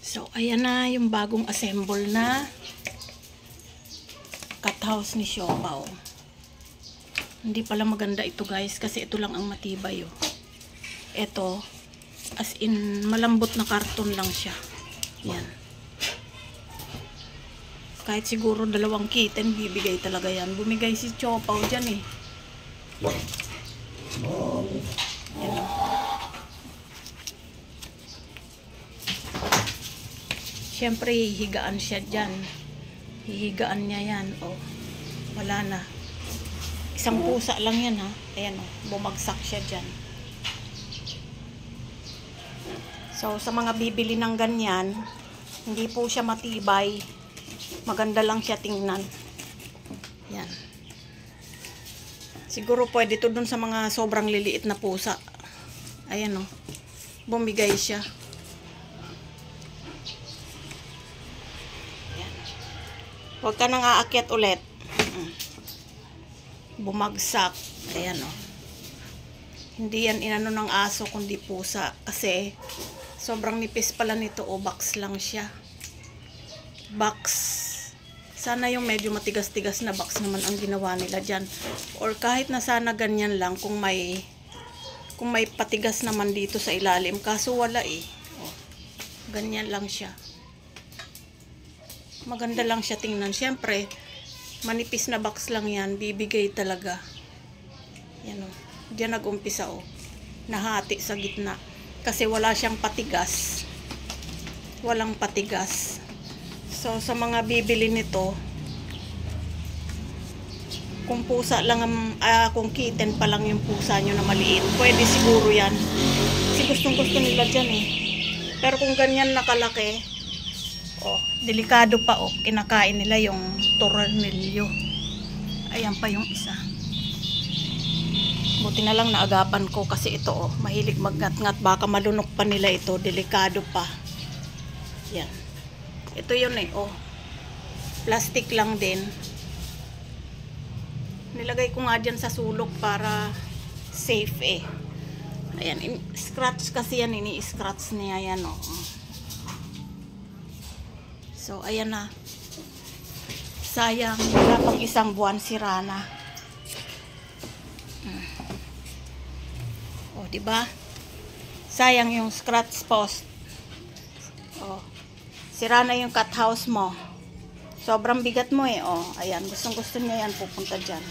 So, ayan na yung bagong assemble na cat house ni Siopaw. Hindi pala maganda ito guys, kasi ito lang ang matibay oh. Ito, as in, malambot na karton lang siya. Yan. Kahit siguro 2 kitten, bibigay talaga yan. Bumigay si Siopaw dyan eh. Yan o. Siyempre, hihigaan siya dyan. Hihigaan niya yan. O, wala na. Isang pusa lang yan ha. Ayan o, bumagsak siya dyan. So, sa mga bibili ng ganyan, hindi po siya matibay. Maganda lang siya tingnan. Yan. Siguro pwede to dun sa mga sobrang liliit na pusa. Ayan o, bumigay siya. Huwag ka nang aakyat ulit. Bumagsak. Ayan o. Hindi yan inano ng aso kundi pusa. Kasi sobrang nipis pala nito o box lang siya. Box. Sana yung medyo matigas-tigas na box naman ang ginawa nila dyan. Or kahit na sana ganyan lang kung may patigas naman dito sa ilalim. Kaso wala eh. O, ganyan lang siya. Maganda lang siya tingnan. Siyempre, manipis na box lang yan. Bibigay talaga. Yan o. Diyan nag-umpisa o. Nahati sa gitna. Kasi wala siyang patigas. Walang patigas. So, sa mga bibili nito, kung pusa lang, kung kitten pa lang yung pusa nyo na maliit, pwede siguro yan. Kasi gustong-gusto nila dyan eh. Pero kung ganyan nakalaki, oh, delikado pa oh. Kinakain nila yung tornilyo. Ayan pa yung isa. Buti na lang naagapan ko kasi ito oh, mahilig magngat-ngat. Baka malunok pa nila ito. Delikado pa. Yan. Ito yun eh oh. Plastic lang din. Nilagay ko nga dyan sa sulok para safe eh. Ayan. Scratch kasi yan. Ini-scratch niya yan oh. So, ayan na. Sayang, wala pang 1 buwan sira na. O, diba? Sayang yung scratch post. O, sira na yung cat house mo. Sobrang bigat mo eh. O, ayan. Gustong-gusto niya yan. Pupunta dyan.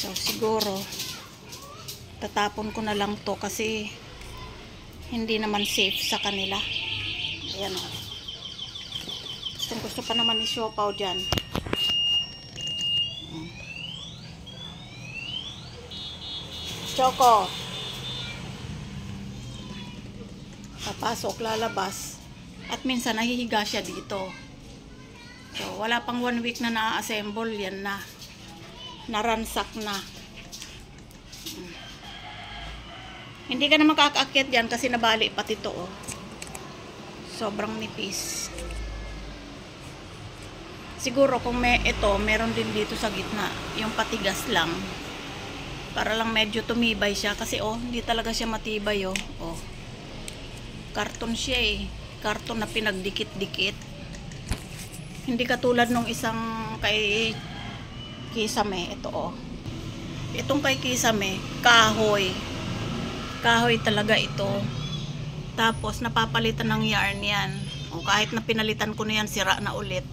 So, siguro tatapon ko na lang to kasi hindi naman safe sa kanila. Ayan o. Gusto pa naman ni Siopaw dyan. Choco. Papasok, lalabas. At minsan nahihiga siya dito. So, wala pang 1 week na na-assemble. Yan na. Naransak na. Hindi ka na makakaakyat dyan kasi nabali pati ito oh. Sobrang nipis. Siguro kung meron din dito sa gitna. Yung patigas lang. Para lang medyo tumibay siya. Kasi oh, hindi talaga siya matibay oh. Oh. Karton siya eh. Karton na pinagdikit-dikit. Hindi katulad nung isang kay Kisame. Ito oh. Itong kay Kisame, kahoy. Kahoy talaga ito. Tapos napapalitan ng yarn yan. O kahit na pinalitan ko na yan, sira na ulit.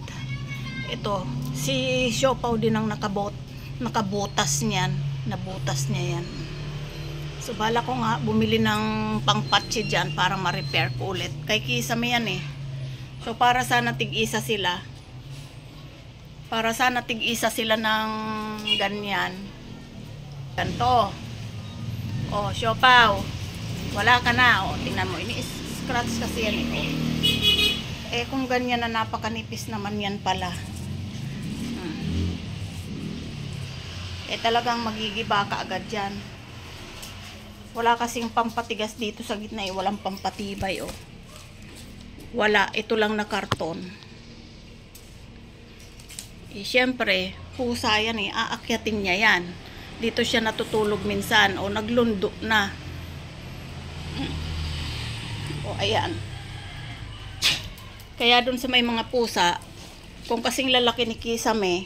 Ito, si Siopaw din ang nakabutas niyan. Nabutas niya yan. So bala ko nga bumili ng pangpatsi dyan para ma-repair ko ulit. Kay Kisame yan eh. So para sana tig-isa sila. Para sana tig-isa sila ng ganyan. Ganto. Oh, Siopaw. Wala ka na. Oh, tingnan mo. Ini-scratch kasi yan eh. Eh, kung ganyan na napakanipis naman yan pala. Eh, talagang magigiba ka agad yan. Wala kasing pampatigas dito sa gitna eh. Walang pampatibay oh. Wala. Ito lang na karton. Eh, syempre, pusa yan eh. Aakyatin niya yan. Dito siya natutulog minsan. O, naglundo na. O, ayan. Kaya dun sa may mga pusa, kung kasing lalaki ni Kisame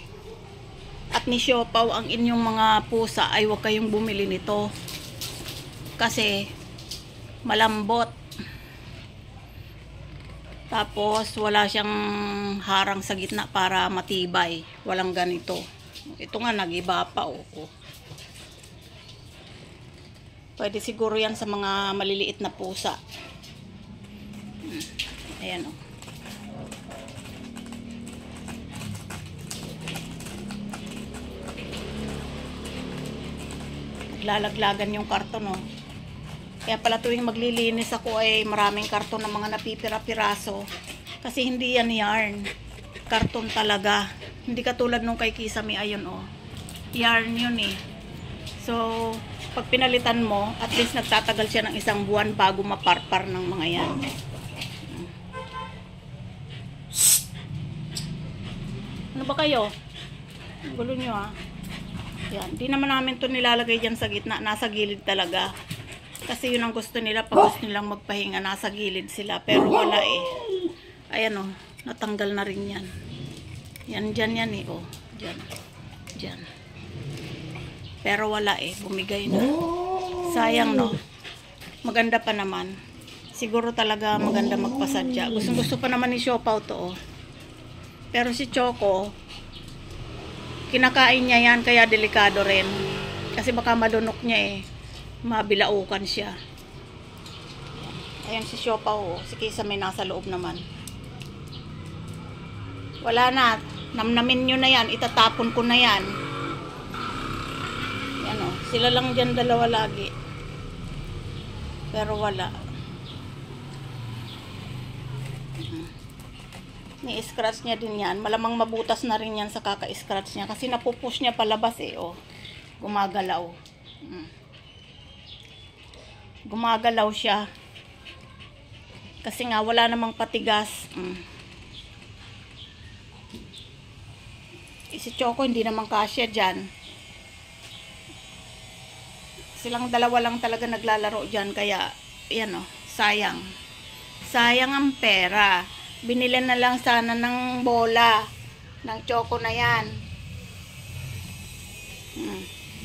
at ni Siopaw ang inyong mga pusa, ay huwag kayong bumili nito. Kasi malambot. Tapos wala siyang harang sa gitna para matibay. Walang ganito. Ito nga nagiba pa. Pwede siguro yan sa mga maliliit na pusa. Ayan o. Naglalaglagan yung karton o. Kaya pala tuwing maglilinis ako ay maraming karton ng mga napipira-piraso. Kasi hindi yan yarn. Karton talaga. Hindi katulad nung kay Kisame, ayun o. Yarn yun eh. So, pag pinalitan mo, at least nagtatagal siya ng 1 buwan bago maparpar ng mga yan. Ano ba kayo? Gulo nyo ha. Yan. Di naman namin to nilalagay dyan sa gitna. Nasa gilid talaga. Kasi yun ang gusto nila. Pag gusto nilang magpahinga, nasa gilid sila. Pero wala eh. Ayan o. Natanggal na rin yan. Yan dyan yan eh. O. Dyan. Dyan. Pero wala eh. Bumigay na. Sayang no. Maganda pa naman. Siguro talaga maganda magpasadya. Gusto pa naman ni Siopaw to oh. Pero si Choco, kinakain niya yan. Kaya delikado rin. Kasi baka malunok niya eh. Mabilaukan siya. Ayan si Siopaw. Si Kisame nasa loob naman. Wala na. Namnamin nyo na yan. Itatapon ko na yan. Yan o. Sila lang dyan dalawa lagi. Pero wala. Ni-scratch niya din yan. Malamang mabutas na rin yan sa kaka-scratch niya. Kasi napupush niya palabas eh. O. Gumagalaw. Gumagalaw siya. Kasi nga wala namang patigas. Si Choco hindi naman kasya dyan. Silang dalawa lang talaga naglalaro dyan. Kaya yan o. Sayang. Sayang ang pera. Binili na lang sana ng bola. Ng Choco na yan.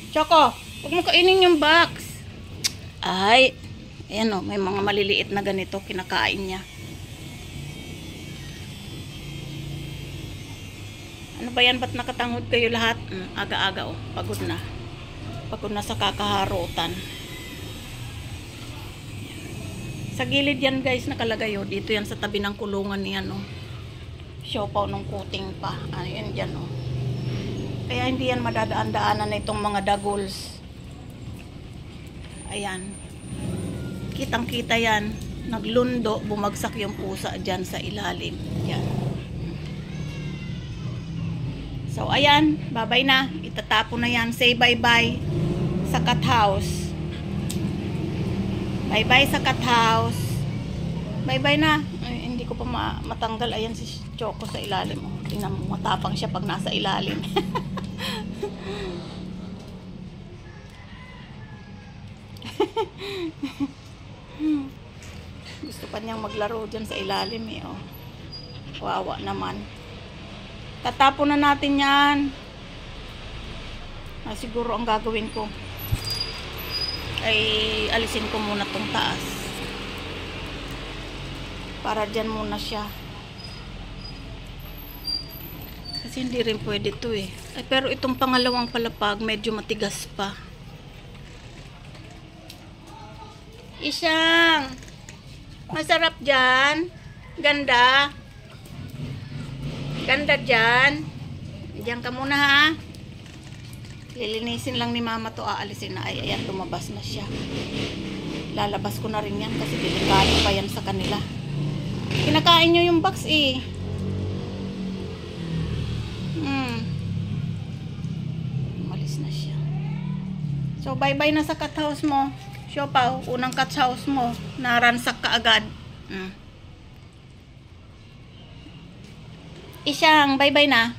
Choco, huwag mo kainin yung box. Ay, ayan o, may mga maliliit na ganito, kinakain niya. Ano ba yan? Ba't nakatanghod kayo lahat? Aga-aga o, pagod na. Pagod na sa kakaharutan. Sa gilid yan guys, nakalagay o. Dito yan sa tabi ng kulungan niyan o. Siopaw nung kuting pa. Ayan dyan o. Kaya hindi yan madadaan-daanan na itong mga dagols. Ayan. Kitang-kita yan. Naglundo, bumagsak yung pusa dyan sa ilalim. Yan. So, ayan. Bye-bye na. Itatapon na yan. Say bye-bye sa cat house. Bye-bye sa cat house. Bye-bye na. Ay, hindi ko pa matanggal. Ayan si Choco sa ilalim. Tingnan mo, matapang siya pag nasa ilalim. Gusto pa niyang maglaro dyan sa ilalim eh oh. Wawa naman. Tatapon na natin yan. Siguro ang gagawin ko ay alisin ko muna tong taas para dyan muna siya kasi hindi rin pwede to eh. Ay, pero itong pangalawang palapag medyo matigas pa. Isang masarap dyan. Ganda. Ganda dyan. Diyan ka muna ha. Lilinisin lang ni mama to. Aalisin na. Ay, ayan, lumabas na siya. Lalabas ko na rin yan kasi delikado pa yan sa kanila. Kinakain nyo yung box eh. Umalis na siya. So, bye-bye na sa cat house mo. Siopaw, unang cat house mo, naransak ka agad. Isang, bye-bye na.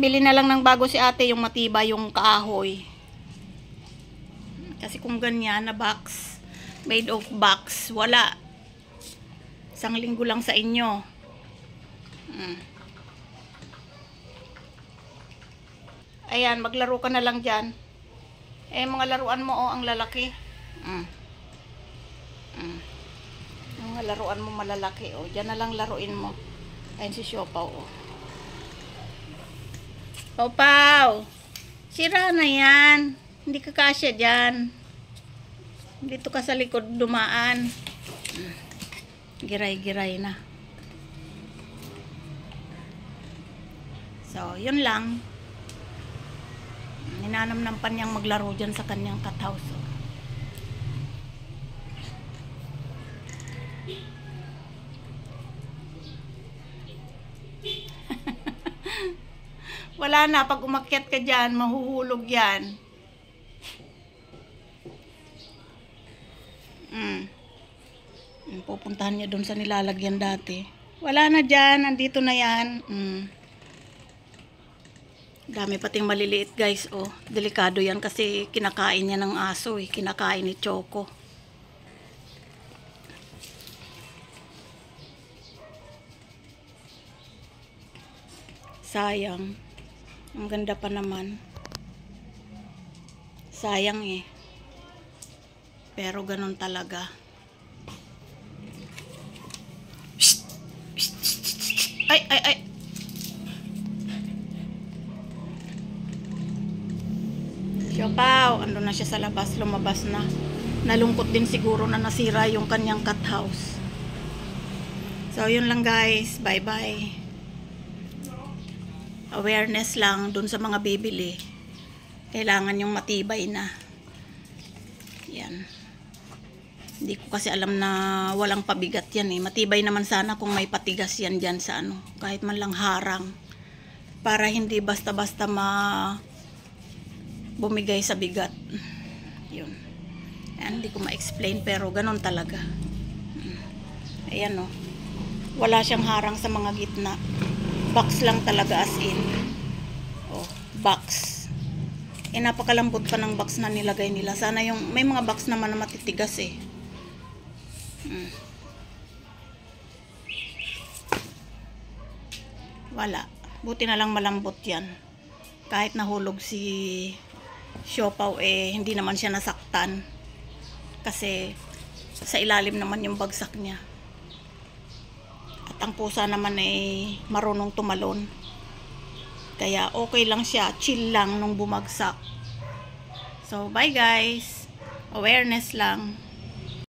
bili na lang ng bago si ate yung matibay yung kahoy. Kasi kung ganyan na box, made of box, wala. Isang linggo lang sa inyo. Ayan, maglaro ka na lang dyan. Eh, mga laruan mo, oh, ang lalaki. Mga laruan mo malalaki, oh. Dyan na lang laruin mo. Ayan si Siopaw, oh. Pau-Pau! Sira na yan. Hindi ka kasya dyan. Dito ka sa likod dumaan. Giray-giray na. So, yun lang. Ninanamnampan niyang maglaro dyan sa kanyang cat house. Oh. Wala na, pag umakyat ka dyan, mahuhulog yan. Pupuntahan niya doon sa nilalagyan dati. Wala na dyan, nandito na yan. Dami pating maliliit guys, oh. Delikado yan kasi kinakain niya ng aso, eh. Kinakain ni Choco. Sayang. Ang ganda pa naman. Sayang eh. Pero ganun talaga. Ay, ay, ay. Siopaw, ando na siya sa labas, lumabas na. Nalungkot din siguro na nasira yung kanyang cat house. So, yun lang guys. Bye-bye. Awareness lang dun sa mga bibili. Kailangan yung matibay na. Yan. Hindi ko kasi alam na walang pabigat yan eh. Matibay naman sana kung may patigas yan dyan sa ano. Kahit man lang harang. Para hindi basta-basta bumigay sa bigat. Yun. Yan, hindi ko ma-explain pero ganun talaga. Ayan o. Wala siyang harang sa mga gitna. Box lang talaga as in. Oh, box. Eh, napakalambot pa ng box na nilagay nila. Sana yung, may mga box naman na matitigas eh. Wala. Buti na lang malambot yan. Kahit nahulog si Siopaw eh, hindi naman siya nasaktan. Kasi sa ilalim naman yung bagsak niya. At ang pusa naman ay marunong tumalon. Kaya okay lang siya, chill lang nung bumagsak. So, bye guys. Awareness lang.